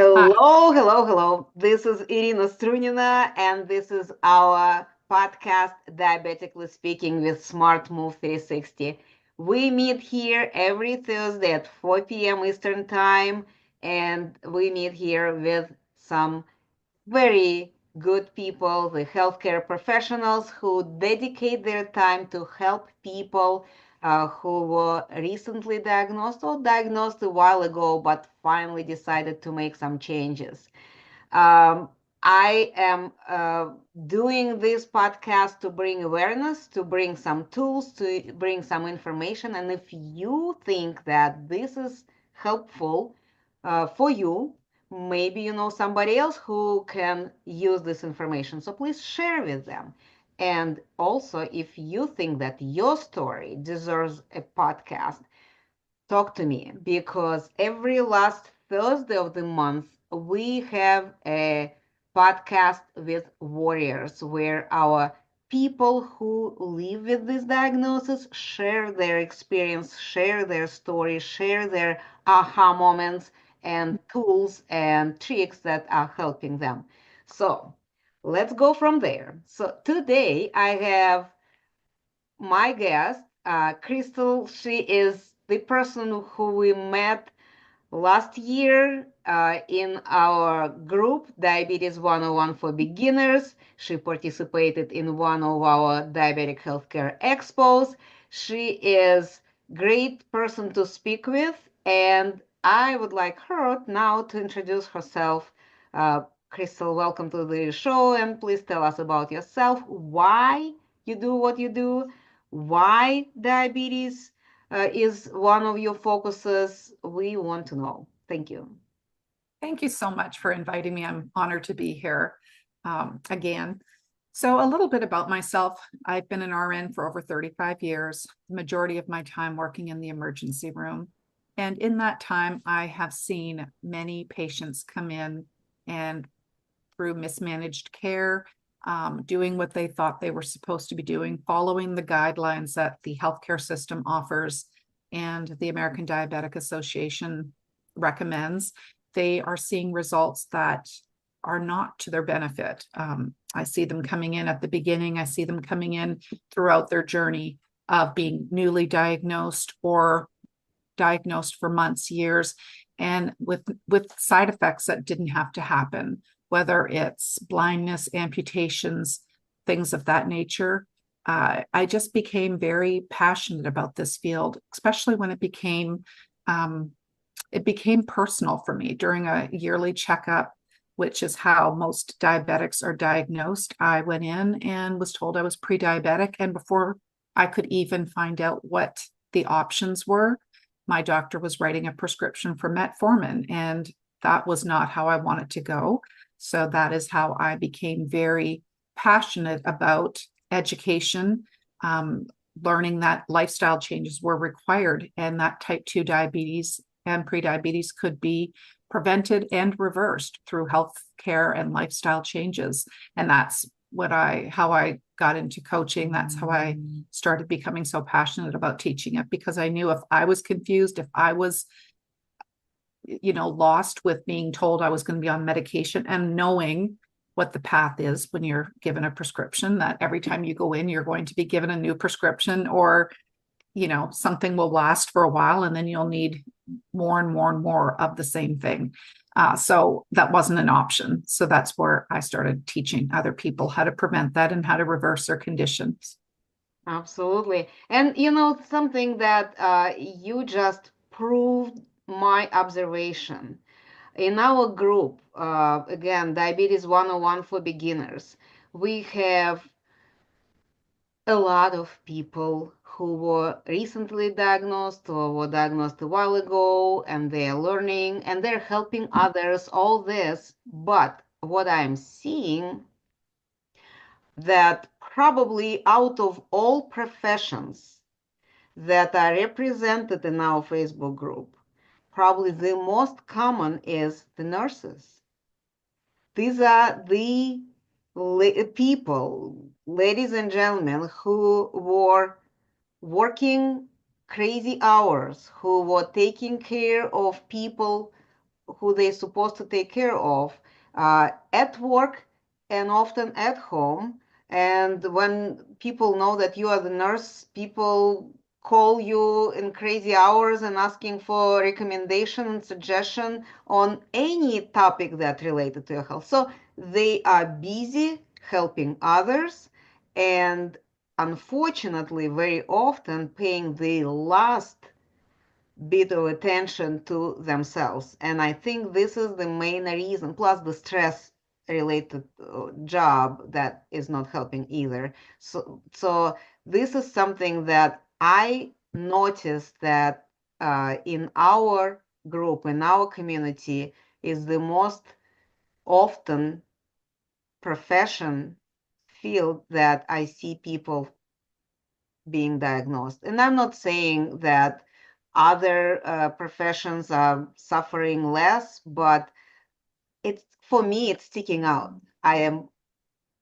Hi. Hello, hello, hello. This is Irina Strunina, and this is our podcast, Diabetically Speaking with Smart Move 360. We meet here every Thursday at 4 p.m. Eastern Time, and we meet here with some very good people, the healthcare professionals who dedicate their time to help people who were recently diagnosed or diagnosed a while ago, but finally decided to make some changes. Um, I am doing this podcast to bring awareness, to bring some tools, to bring some information. And if you think that this is helpful for you, maybe you know somebody else who can use this information. So please share with them. And also, if you think that your story deserves a podcast, talk to me because every last Thursday of the month we have a podcast with warriors where our people who live with this diagnosis share their experience, share their stories, share their aha moments and tools and tricks that are helping them. So let's go from there. So today I have my guest, Cristal. She is the person who we met last year in our group, Diabetes 101 for Beginners. She participated in one of our diabetic healthcare expos. She is great person to speak with, and I would like her now to introduce herself. Crystal, welcome to the show, and please tell us about yourself, why you do what you do, why diabetes is one of your focuses. We want to know. Thank you. Thank you so much for inviting me. I'm honored to be here again. So, a little bit about myself. I've been an RN for over 35 years, the majority of my time working in the emergency room. And in that time, I have seen many patients come in and through mismanaged care, doing what they thought they were supposed to be doing, following the guidelines that the healthcare system offers and the American Diabetic Association recommends. They are seeing results that are not to their benefit. I see them coming in at the beginning. I see them coming in throughout their journey of being newly diagnosed or diagnosed for months, years, and with side effects that didn't have to happen, whether it's blindness, amputations, things of that nature. I just became very passionate about this field, especially when it became personal for me during a yearly checkup, which is how most diabetics are diagnosed. I went in and was told I was pre-diabetic, and before I could even find out what the options were, my doctor was writing a prescription for metformin, and that was not how I wanted to go. So that is how I became very passionate about education, um, learning that lifestyle changes were required and that type 2 diabetes and prediabetes could be prevented and reversed through health care and lifestyle changes. And that's how I got into coaching. That's how I started becoming so passionate about teaching it, because I knew if I was confused, if I was, lost with being told I was going to be on medication and knowing what the path is when you're given a prescription, that every time you go in, you're going to be given a new prescription, or something will last for a while and then you'll need more and more and more of the same thing. So that wasn't an option. So that's where I started teaching other people how to prevent that and how to reverse their conditions. Absolutely. And you know, something that you just proved my observation. In our group, again, Diabetes 101 for Beginners, we have a lot of people who were recently diagnosed or were diagnosed a while ago and they're learning and they're helping others, all this. But what I'm seeing that probably out of all professions that are represented in our Facebook group, probably the most common is the nurses. These are the people, ladies and gentlemen, who were working crazy hours, who were taking care of people who they're supposed to take care of at work and often at home. And when people know that you are the nurse, people call you in crazy hours and asking for recommendation and suggestion on any topic that related to your health. So they are busy helping others and unfortunately very often paying the last bit of attention to themselves. And I think this is the main reason, plus the stress related job that is not helping either. So this is something that I noticed that in our group, in our community, is the most often profession field that I see people being diagnosed. And I'm not saying that other professions are suffering less, but it's for me, it's sticking out. I am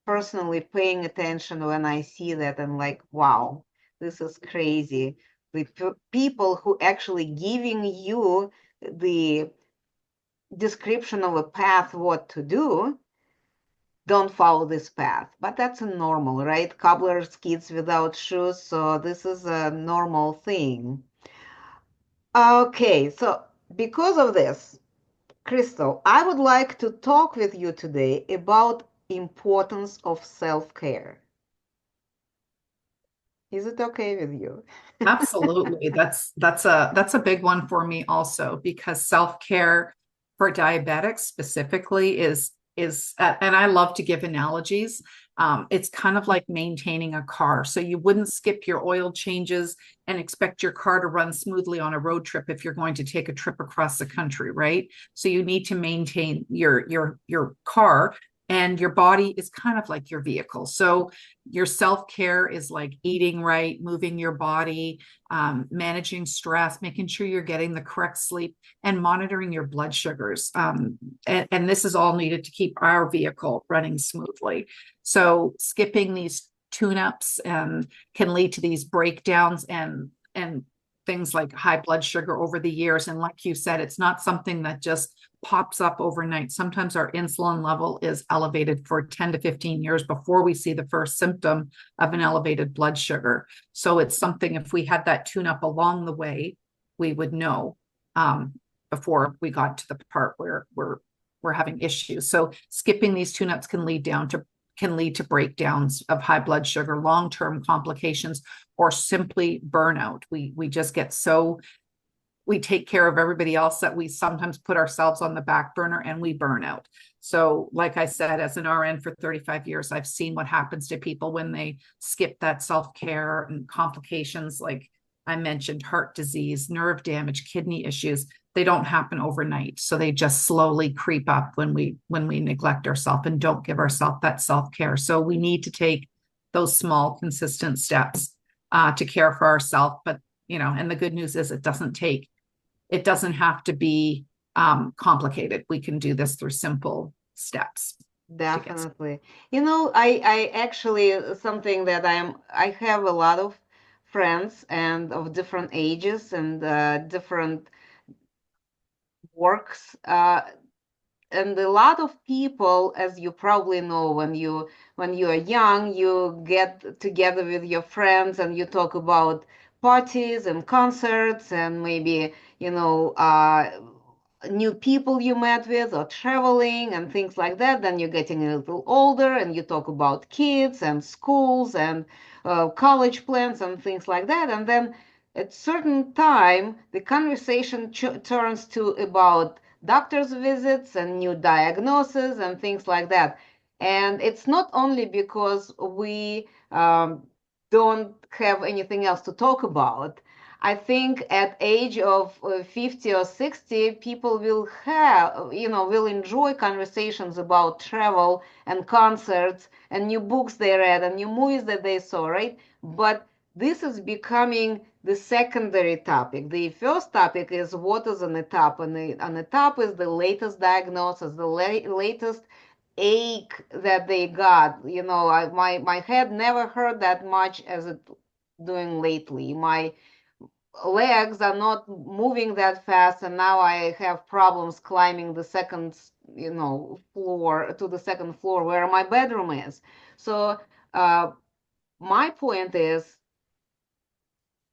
personally paying attention when I see that and like, wow, this is crazy. The people who actually giving you the description of a path, what to do, don't follow this path. But that's a normal, right? Cobbler's kids without shoes. So this is a normal thing. Okay, so because of this, Cristal, I would like to talk with you today about importance of self-care. Is it okay with you? Absolutely. That's a big one for me also because self-care for diabetics specifically is and I love to give analogies. It's kind of like maintaining a car. So you wouldn't skip your oil changes and expect your car to run smoothly on a road trip if you're going to take a trip across the country, right? So you need to maintain your car, and your body is kind of like your vehicle. So your self-care is like eating right, moving your body, managing stress, making sure you're getting the correct sleep, and monitoring your blood sugars. And this is all needed to keep our vehicle running smoothly. So skipping these tune-ups can lead to these breakdowns and things like high blood sugar over the years. And like you said, it's not something that just pops up overnight. Sometimes our insulin level is elevated for 10 to 15 years before we see the first symptom of an elevated blood sugar. So it's something, if we had that tune up along the way, we would know before we got to the part where we're having issues. So skipping these tune ups can lead to breakdowns of high blood sugar, long-term complications, or simply burnout. We just get so we take care of everybody else that we sometimes put ourselves on the back burner and we burn out. So, like I said, as an RN for 35 years, I've seen what happens to people when they skip that self-care, and complications like I mentioned, heart disease, nerve damage, kidney issues. They don't happen overnight. So they just slowly creep up when we neglect ourselves and don't give ourselves that self-care. So we need to take those small, consistent steps to care for ourselves. But and the good news is it doesn't have to be complicated. We can do this through simple steps. Definitely. I actually something that I have a lot of friends and of different ages and different works. And a lot of people, as you probably know, when you are young, you get together with your friends and you talk about parties and concerts and maybe new people you met with or traveling and things like that. Then you're getting a little older and you talk about kids and schools and college plans and things like that. And then at certain time, the conversation turns to about doctor's visits and new diagnoses and things like that. And it's not only because we don't have anything else to talk about. I think at age of 50 or 60, people will enjoy conversations about travel and concerts and new books they read and new movies that they saw, right? But this is becoming the secondary topic. The first topic is what is on the top, and on the top is the latest diagnosis, the latest ache that they got. My head never hurt that much as it doing lately. legs are not moving that fast, and now I have problems climbing the second, floor to the second floor where my bedroom is. So my point is,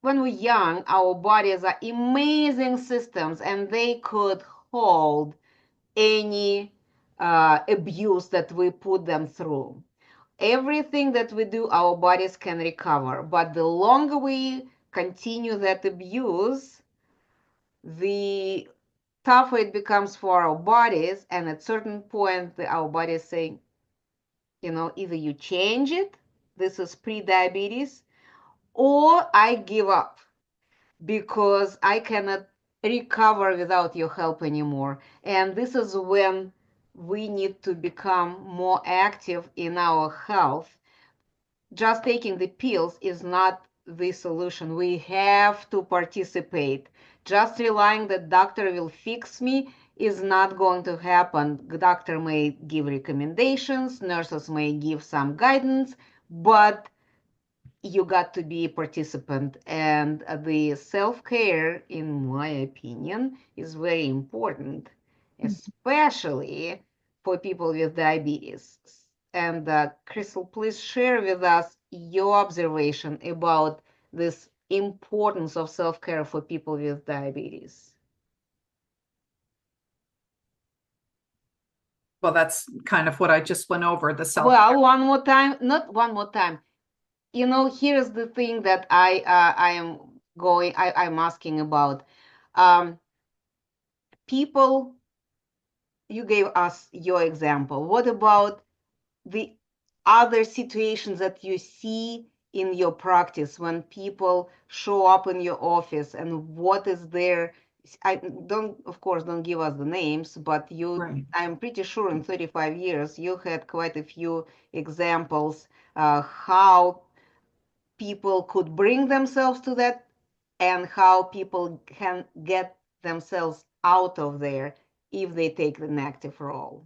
when we're young, our bodies are amazing systems, and they could hold any abuse that we put them through. Everything that we do, our bodies can recover. But the longer we continue that abuse, the tougher it becomes for our bodies. And at certain point, our bodies say, either you change it, this is pre-diabetes, or I give up because I cannot recover without your help anymore. And this is when we need to become more active in our health. Just taking the pills is not the solution. We have to participate. Just relying that doctor will fix me is not going to happen. The doctor may give recommendations, nurses may give some guidance, but you got to be a participant. And the self-care, in my opinion, is very important, especially for people with diabetes. And Cristal, please share with us your observation about this importance of self-care for people with diabetes. Well, that's kind of what I just went over, the self. Well, one more time, not one more time. Here's the thing that I'm asking about. People, you gave us your example. What about the other situations that you see in your practice when people show up in your office, and what is their, of course, don't give us the names, but Right. I'm pretty sure in 35 years, you had quite a few examples, how people could bring themselves to that and how people can get themselves out of there if they take an active role.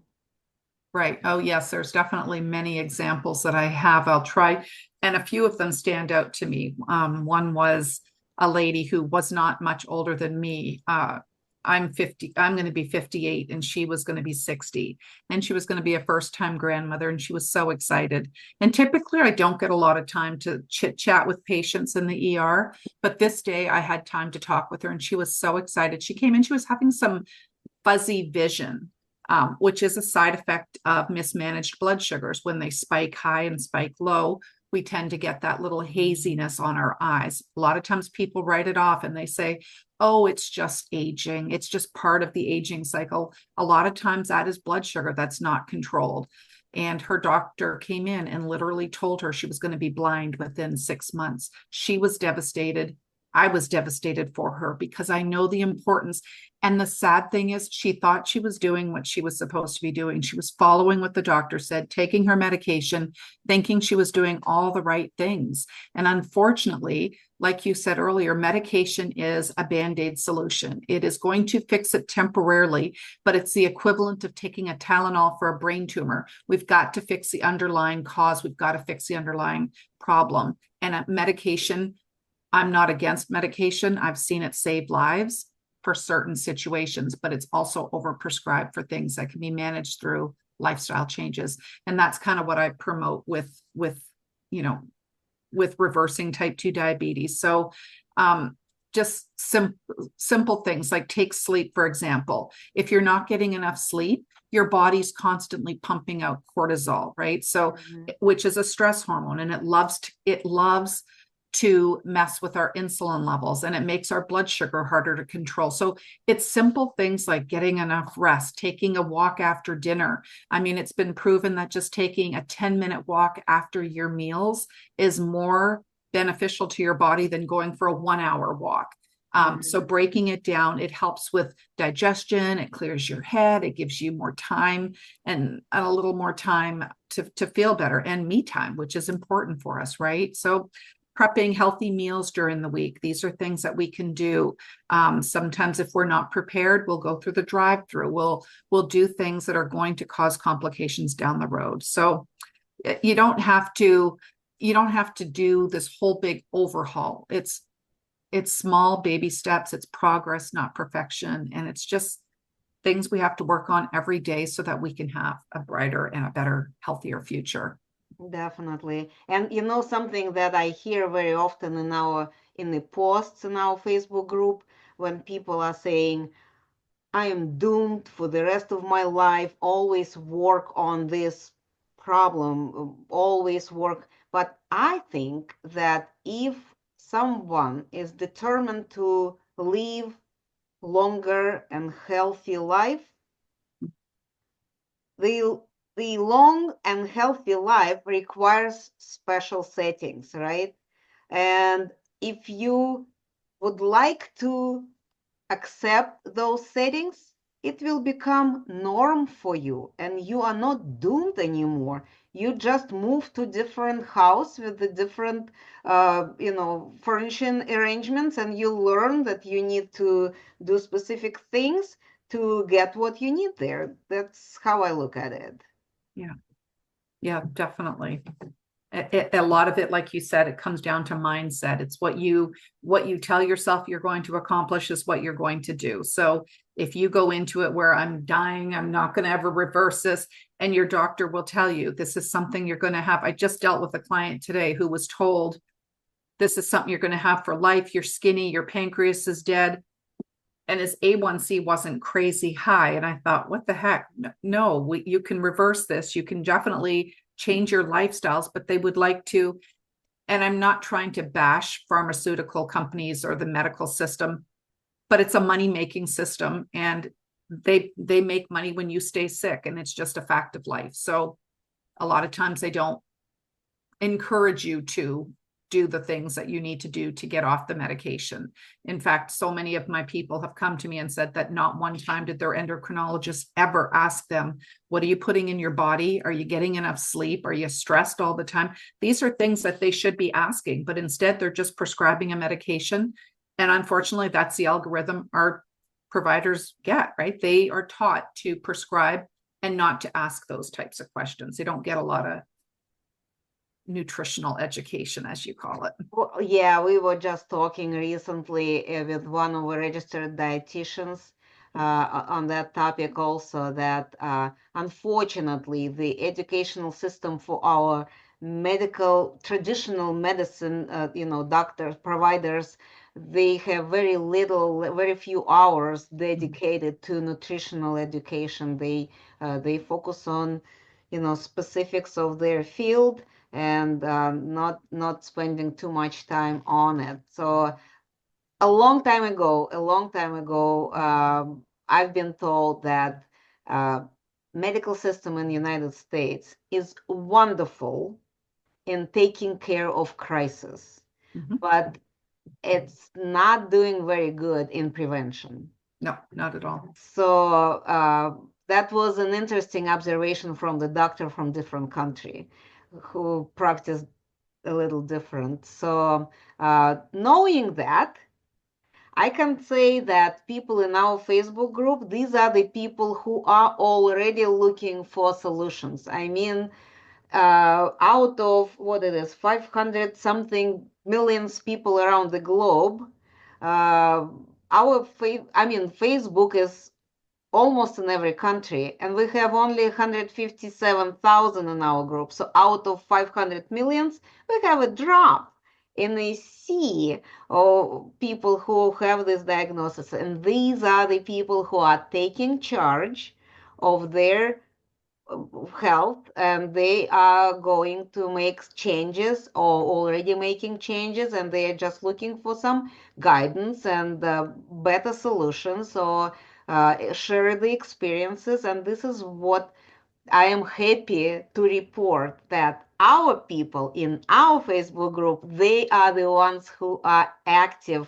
Right. Oh, yes, there's definitely many examples that I have. I'll try, and a few of them stand out to me. One was a lady who was not much older than me. I'm 50, I'm going to be 58, and she was going to be 60. And she was going to be a first-time grandmother, and she was so excited. And typically, I don't get a lot of time to chit-chat with patients in the ER, but this day I had time to talk with her, and she was so excited. She came in, she was having some fuzzy vision, which is a side effect of mismanaged blood sugars. When they spike high and spike low, we tend to get that little haziness on our eyes. A lot of times people write it off and they say, oh, it's just aging. It's just part of the aging cycle. A lot of times that is blood sugar that's not controlled. And her doctor came in and literally told her she was going to be blind within 6 months. She was devastated. I was devastated for her because I know the importance. And the sad thing is, she thought she was doing what she was supposed to be doing. She was following what the doctor said, taking her medication, thinking she was doing all the right things. And unfortunately, like you said earlier, medication is a Band-Aid solution. It is going to fix it temporarily, but it's the equivalent of taking a Tylenol for a brain tumor. We've got to fix the underlying cause. We've got to fix the underlying problem. And a medication, I'm not against medication. I've seen it save lives for certain situations, but it's also overprescribed for things that can be managed through lifestyle changes. And that's kind of what I promote with reversing type 2 diabetes. So just simple things like take sleep, for example. If you're not getting enough sleep, your body's constantly pumping out cortisol, right? So, which is a stress hormone, and it loves to mess with our insulin levels, and it makes our blood sugar harder to control. So it's simple things like getting enough rest, taking a walk after dinner. I mean, it's been proven that just taking a 10-minute walk after your meals is more beneficial to your body than going for a 1-hour walk. So breaking it down, it helps with digestion, it clears your head, it gives you more time and a little more time to feel better, and me time, which is important for us, right? So prepping healthy meals during the week. These are things that we can do. Sometimes if we're not prepared, we'll go through the drive-through. We'll do things that are going to cause complications down the road. So you don't have to do this whole big overhaul. It's it's small baby steps, it's progress, not perfection. And it's just things we have to work on every day so that we can have a brighter and a better, healthier future. Definitely. And you know, something that I hear very often in the posts in our Facebook group, when people are saying, I am doomed for the rest of my life, always work on this problem, always work. But I think that if someone is determined to live longer and healthy life, the long and healthy life requires special settings, right? And if you would like to accept those settings, it will become norm for you and you are not doomed anymore. You just move to different house with the different, furnishing arrangements, and you learn that you need to do specific things to get what you need there. That's how I look at it. Yeah. Yeah, definitely. A lot of it, like you said, it comes down to mindset. It's what you tell yourself you're going to accomplish is what you're going to do. So if you go into it where I'm dying, I'm not going to ever reverse this, and your doctor will tell you this is something you're going to have. I just dealt with a client today who was told this is something you're going to have for life. You're skinny, your pancreas is dead, and his A1C wasn't crazy high. And I thought, what the heck? No, you can reverse this. You can definitely change your lifestyles, but they would like to. And I'm not trying to bash pharmaceutical companies or the medical system, but it's a money-making system, and they make money when you stay sick, and it's just a fact of life. So a lot of times they don't encourage you to do the things that you need to do to get off the medication. In fact, so many of my people have come to me and said that not one time did their endocrinologist ever ask them, what are you putting in your body? Are you getting enough sleep? Are you stressed all the time? These are things that they should be asking, but instead they're just prescribing a medication. And unfortunately, that's the algorithm our providers get, right? They are taught to prescribe and not to ask those types of questions. They don't get a lot of nutritional education, as you call it. Well, yeah, we were just talking recently with one of our registered dietitians on that topic also, that unfortunately the educational system for our traditional medicine, doctors, providers, they have very few hours dedicated to nutritional education. They focus on, specifics of their field, and not spending too much time on it. So a long time ago, I've been told that medical system in the United States is wonderful in taking care of crisis, but it's not doing very good in prevention. No, not at all. So that was an interesting observation from the doctor from different country who practiced a little different. So knowing that, I can say that people in our Facebook group, these are the people who are already looking for solutions. I mean, out of what it is, 500 something millions people around the globe, Facebook is almost in every country, and we have only 157,000 in our group. So out of 500 millions, we have a drop in the sea of people who have this diagnosis. And these are the people who are taking charge of their health, and they are going to make changes or already making changes, and they are just looking for some guidance and better solutions, or share the experiences. And this is what I am happy to report, that our people in our Facebook group, they are the ones who are active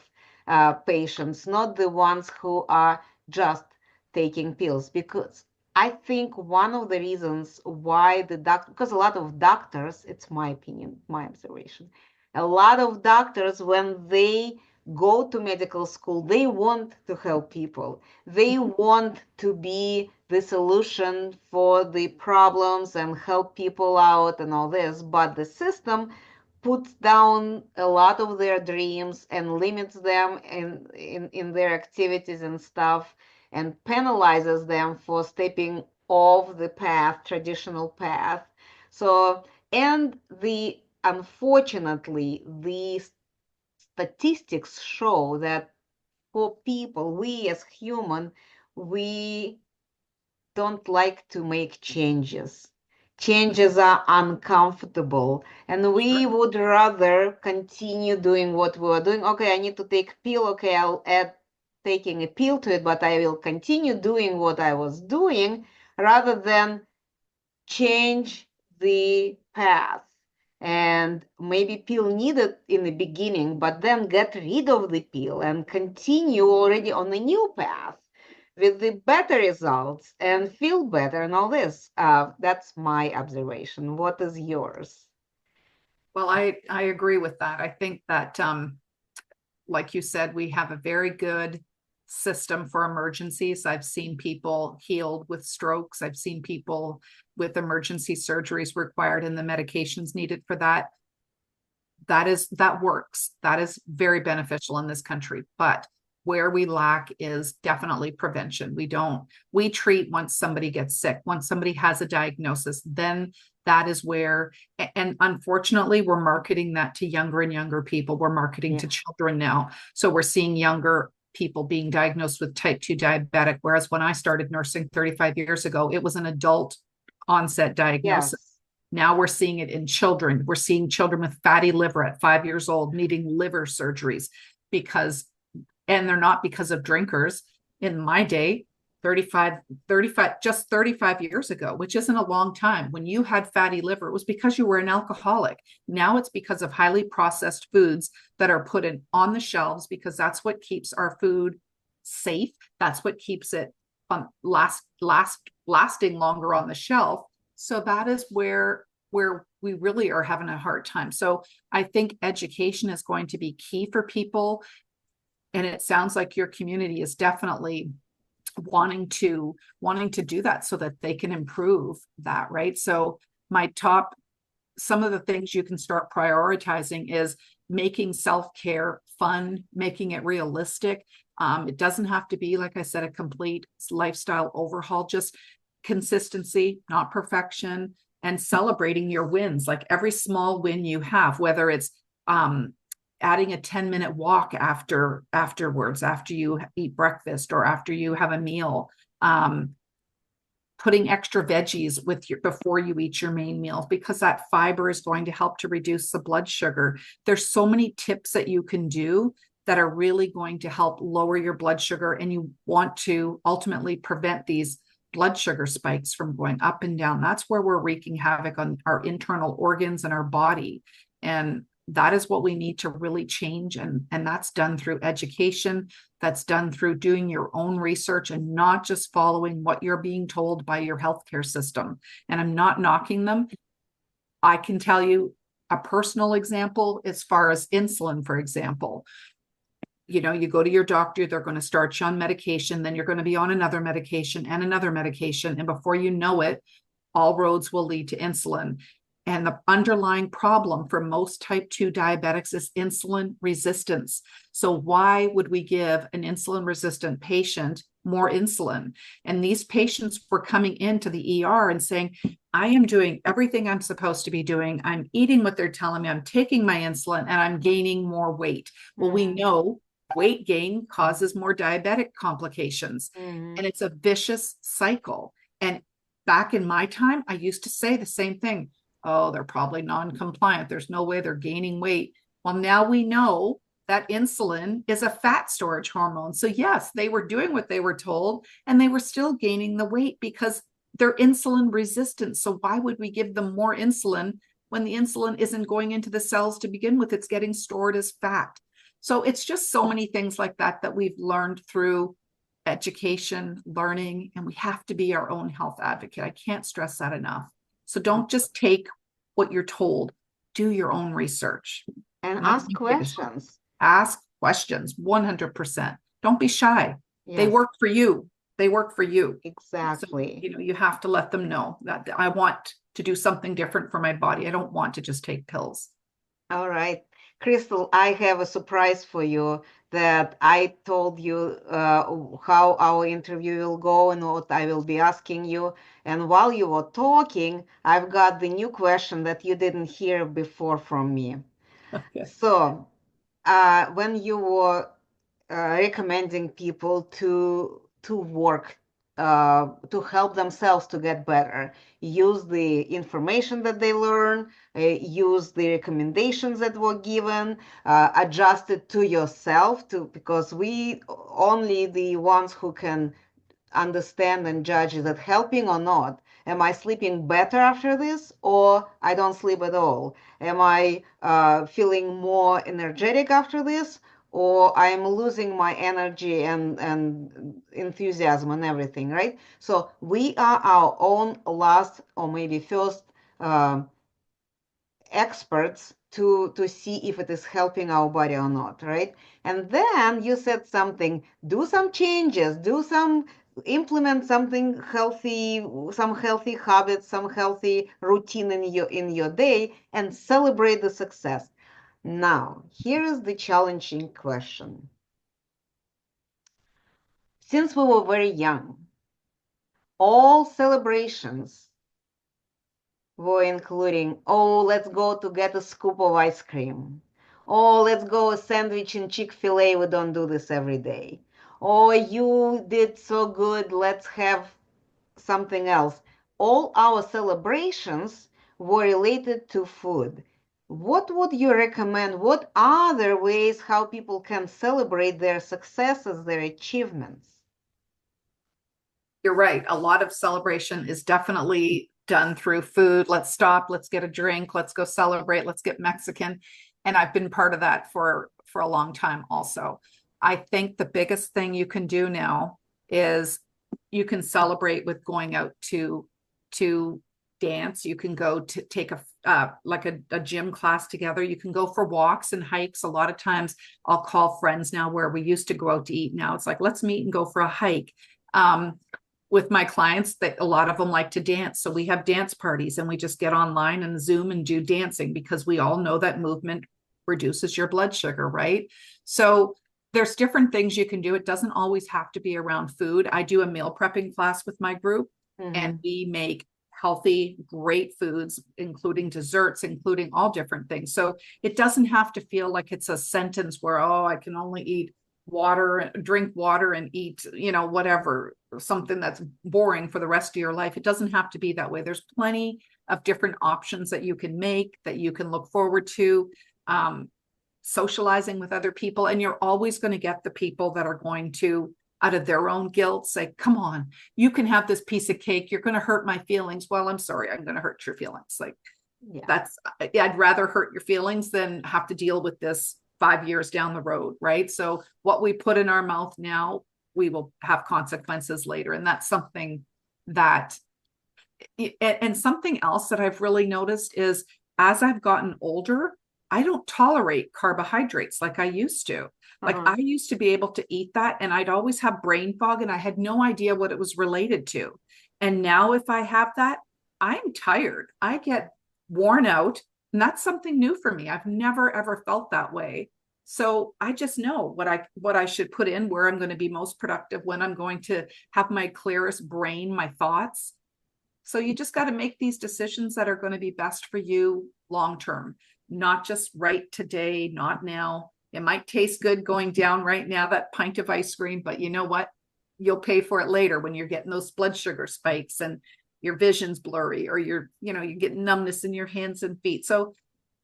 patients, not the ones who are just taking pills. Because I think one of the reasons why because a lot of doctors, it's my opinion, my observation, a lot of doctors, when they go to medical school, they want to help people. They want to be the solution for the problems and help people out and all this. But the system puts down a lot of their dreams and limits them in their activities and stuff, and penalizes them for stepping off the path, traditional path. So, and unfortunately, the statistics show that for people, we as human, we don't like to make changes. Changes are uncomfortable, and we would rather continue doing what we are doing. Okay, I need to take a pill. Okay, I'll add taking a pill to it, but I will continue doing what I was doing rather than change the path. And maybe pill needed in the beginning, but then get rid of the pill and continue already on a new path with the better results and feel better and all this. That's my observation. What is yours? Well, I agree with that. I think that like you said, we have a very good system for emergencies. I've seen people healed with strokes. I've seen people with emergency surgeries required and the medications needed for that. That works. That is very beneficial in this country. But where we lack is definitely prevention. We treat once somebody gets sick, once somebody has a diagnosis, then that is where, and unfortunately, we're marketing that to younger and younger people. We're marketing to children now. So we're seeing younger people being diagnosed with type 2 diabetic. Whereas when I started nursing 35 years ago, it was an adult onset diagnosis. Yes. Now we're seeing it in children. We're seeing children with fatty liver at 5 years old needing liver surgeries and they're not because of drinkers. In my day, 35 years ago, which isn't a long time, when you had fatty liver, it was because you were an alcoholic. Now it's because of highly processed foods that are put on the shelves, because that's what keeps our food safe. That's what keeps it lasting longer on the shelf. So that is where we really are having a hard time. So I think education is going to be key for people. And it sounds like your community is definitely wanting to do that so that they can improve that, right? So some of the things you can start prioritizing is making self-care fun, making it realistic. It doesn't have to be, like I said, a complete lifestyle overhaul, just consistency, not perfection, and celebrating your wins, like every small win you have, whether it's adding a 10-minute walk afterwards, after you eat breakfast or after you have a meal, putting extra veggies before you eat your main meal, because that fiber is going to help to reduce the blood sugar. There's so many tips that you can do that are really going to help lower your blood sugar, and you want to ultimately prevent these blood sugar spikes from going up and down. That's where we're wreaking havoc on our internal organs and our body. And that is what we need to really change. And that's done through education. That's done through doing your own research and not just following what you're being told by your healthcare system. And I'm not knocking them. I can tell you a personal example as far as insulin, for example. You go to your doctor, they're going to start you on medication, then you're going to be on another medication and another medication. And before you know it, all roads will lead to insulin. And the underlying problem for most type 2 diabetics is insulin resistance. So why would we give an insulin resistant patient more insulin? And these patients were coming into the ER and saying, I am doing everything I'm supposed to be doing. I'm eating what they're telling me. I'm taking my insulin and I'm gaining more weight. Well, we know weight gain causes more diabetic complications. And it's a vicious cycle. And back in my time, I used to say the same thing. Oh, they're probably non-compliant. There's no way they're gaining weight. Well, now we know that insulin is a fat storage hormone. So yes, they were doing what they were told, and they were still gaining the weight because they're insulin resistant. So why would we give them more insulin when the insulin isn't going into the cells to begin with? It's getting stored as fat. So it's just so many things like that we've learned through education, learning, and we have to be our own health advocate. I can't stress that enough. So don't just take what you're told. Do your own research. And ask questions. Ask questions, 100%. Don't be shy. Yes. They work for you. They work for you. Exactly. So, you have to let them know that I want to do something different for my body. I don't want to just take pills. All right. Cristal, I have a surprise for you that I told you how our interview will go and what I will be asking you. And while you were talking, I've got the new question that you didn't hear before from me. Okay. So, when you were recommending people to work to help themselves to get better, use the information that they learn, use the recommendations that were given, adjust it to yourself to because we only the ones who can understand and judge is it helping or not. Am I sleeping better after this, or I don't sleep at all? Am I feeling more energetic after this, or I'm losing my energy and enthusiasm and everything, right? So we are our own last or maybe first uh, experts to see if it is helping our body or not, right? And then you said something, do some changes, do some implement something healthy, some healthy habits, some healthy routine in your day and celebrate the success. Now, here is the challenging question. Since we were very young, all celebrations were including, oh, let's go to get a scoop of ice cream. Oh, let's go a sandwich in Chick-fil-A. We don't do this every day. Oh, you did so good. Let's have something else. All our celebrations were related to food. What would you recommend? What are the ways how people can celebrate their successes, their achievements? You're right. A lot of celebration is definitely done through food. Let's stop, let's get a drink, let's go celebrate, let's get Mexican. And I've been part of that for a long time also. I think the biggest thing you can do now is you can celebrate with going out to dance. You can go to take like a gym class together. You can go for walks and hikes. A lot of times I'll call friends now where we used to go out to eat. Now it's like, let's meet and go for a hike. With my clients, that a lot of them like to dance. So we have dance parties and we just get online and Zoom and do dancing because we all know that movement reduces your blood sugar, right? So there's different things you can do. It doesn't always have to be around food. I do a meal prepping class with my group and we make healthy, great foods, including desserts, including all different things. So it doesn't have to feel like it's a sentence where, oh, I can only eat water, drink water and eat, whatever, something that's boring for the rest of your life. It doesn't have to be that way. There's plenty of different options that you can make, that you can look forward to. Socializing with other people, and you're always going to get the people that are going to, out of their own guilt, say, come on, you can have this piece of cake, you're going to hurt my feelings. Well, I'm sorry, I'm going to hurt your feelings. Like, Yeah. I'd rather hurt your feelings than have to deal with this 5 years down the road, right? So what we put in our mouth now, we will have consequences later. And that's something that, and something else that I've really noticed is as I've gotten older, I don't tolerate carbohydrates like I used to. Like I used to be able to eat that and I'd always have brain fog and I had no idea what it was related to. And now if I have that, I'm tired. I get worn out. And that's something new for me. I've never ever felt that way. So I just know what I should put in, where I'm going to be most productive, when I'm going to have my clearest brain, my thoughts. So you just got to make these decisions that are going to be best for you long term, not just right today, not now. It might taste good going down right now, that pint of ice cream, but you know what? You'll pay for it later when you're getting those blood sugar spikes and your vision's blurry, or you get numbness in your hands and feet. So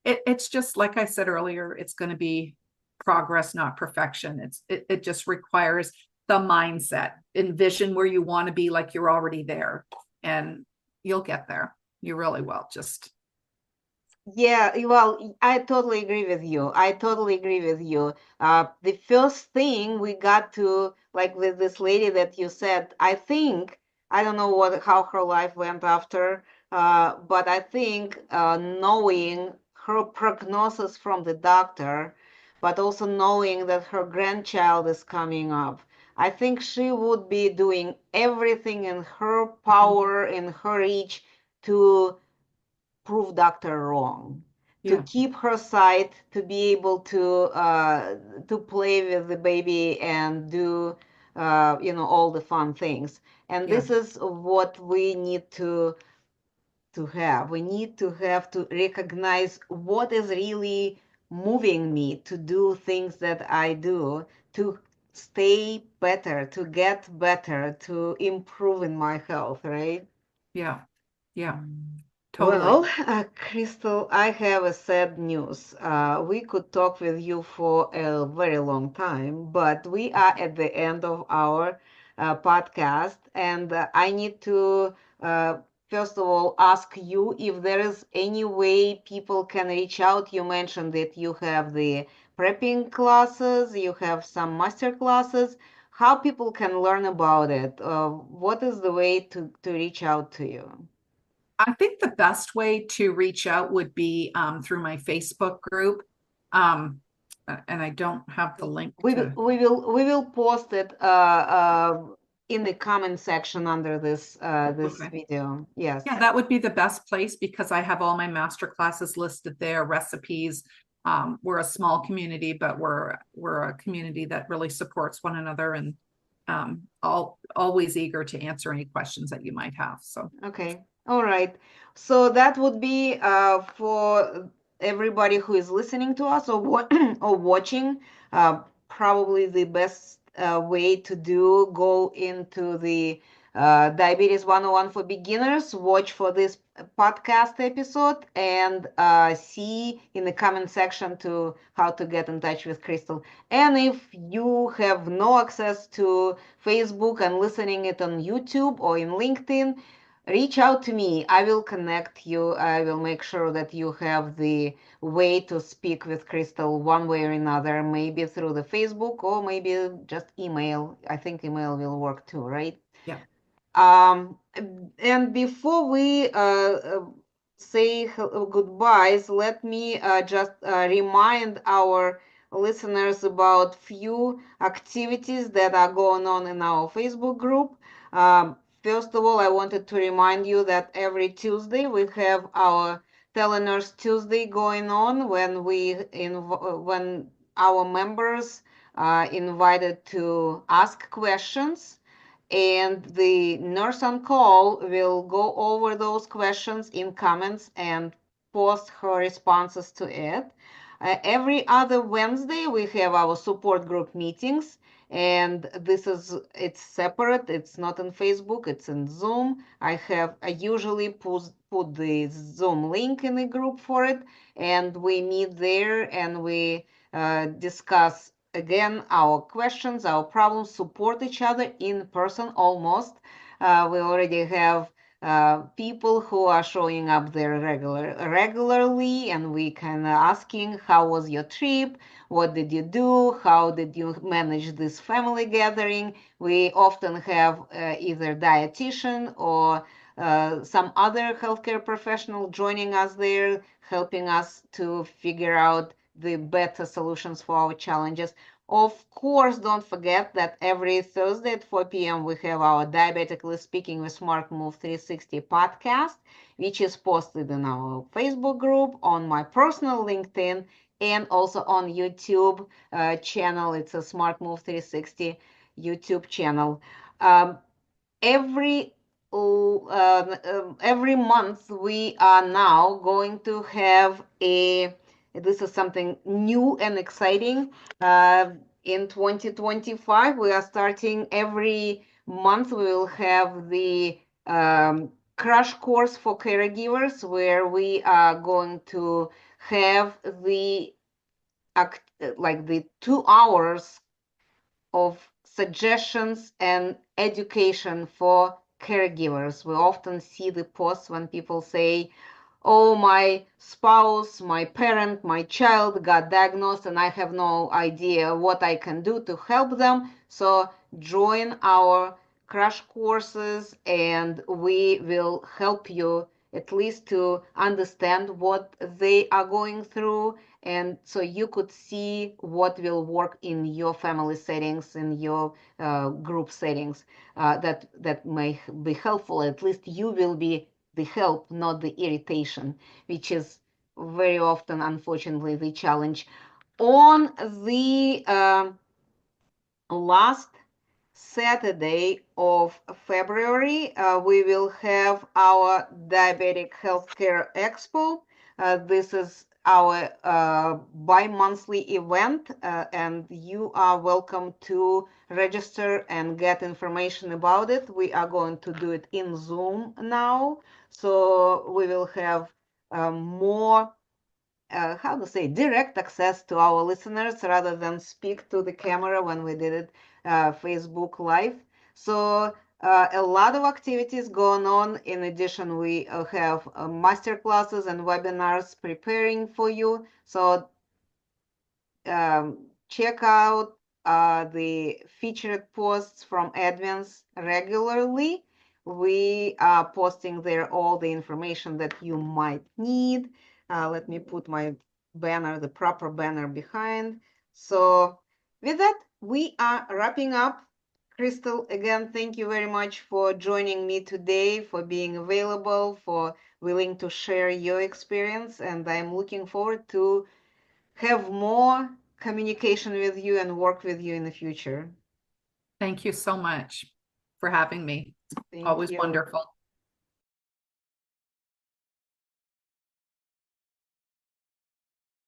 it's just like I said earlier, it's going to be progress, not perfection. It just requires the mindset. Envision where you want to be, like you're already there, and you'll get there. You really will. Just Yeah, well, I totally agree with you. I totally agree with you. The first thing we got to, like with this lady that you said, I think, I don't know how her life went after, but I think knowing her prognosis from the doctor, but also knowing that her grandchild is coming up, I think she would be doing everything in her power, in her reach to prove doctor wrong. to Yeah. keep her sight, to be able to play with the baby and do all the fun things. And Yeah. this is what we need to have. We need to have to recognize what is really moving me to do things that I do, to stay better, to get better, to improve in my health, right? Yeah. Yeah. Totally. Well, Crystal, I have a sad news. We could talk with you for a very long time, but we are at the end of our podcast, and I need to first of all ask you if there is any way people can reach out. You mentioned that you have the prepping classes, you have some master classes. How people can learn about it? What is the way to reach out to you? I think the best way to reach out would be through my Facebook group. Um, and I don't have the link We will to. we will post it in the comment section under this Okay. video. Yes. Yeah, that would be the best place because I have all my master classes listed there, recipes. We're a small community, but we're a community that really supports one another and always eager to answer any questions that you might have. So Okay. All right. So that would be for everybody who is listening to us or what or watching. Probably the best way to do go into the Diabetes 101 for beginners. Watch for this podcast episode and see in the comment section to how to get in touch with Crystal. And if you have no access to Facebook and listening it on YouTube or in LinkedIn, reach out to me. I will connect you. I will make sure that you have the way to speak with Crystal one way or another, maybe through the Facebook or maybe just email. I think email will work too, right? yeah. Um, and before we say goodbyes, let me just remind our listeners about few activities that are going on in our Facebook group. First of all, I wanted to remind you that every Tuesday we have our Telenurse Tuesday going on when our members are invited to ask questions, and the nurse on call will go over those questions in comments and post her responses to it. Every other Wednesday, we have our support group meetings, and it's separate. It's not on Facebook. It's in Zoom. I usually put the Zoom link in the group for it, and we meet there and we discuss again our questions, our problems, support each other in person almost. We already have people who are showing up there regularly, and we kind of asking how was your trip, what did you do, how did you manage this family gathering. We often have either dietitian or some other healthcare professional joining us there, helping us to figure out the better solutions for our challenges. Of course, don't forget that every Thursday at 4 p.m. we have our Diabetically Speaking with Smart Move 360 podcast, which is posted in our Facebook group, on my personal LinkedIn, and also on YouTube channel. It's a Smart Move 360 YouTube channel. Um, every every month we are now going to have this is something new and exciting. In 2025 we are starting every month. We will have the crash course for caregivers, where we are going to have the like the 2 hours of suggestions and education for caregivers. We often see the posts when people say, oh, my spouse, my parent, my child got diagnosed and I have no idea what I can do to help them. So join our crash courses and we will help you at least to understand what they are going through, and so you could see what will work in your family settings, in your group settings, that may be helpful. At least you will be the help, not the irritation, which is very often, unfortunately, the challenge. On the last Saturday of February, we will have our Diabetic Healthcare Expo. This is our bi-monthly event, and you are welcome to register and get information about it. We are going to do it in Zoom now, so we will have more how to say, direct access to our listeners rather than speak to the camera when we did it Facebook Live. So a lot of activities going on. In addition, we have master classes and webinars preparing for you. So check out the featured posts from admins regularly. We are posting there all the information that you might need. Let me put my banner, the proper banner behind. So with that, we are wrapping up. Cristal, again, thank you very much for joining me today, for being available, for willing to share your experience. And I'm looking forward to have more communication with you and work with you in the future. Thank you so much for having me. Thank Always you. wonderful.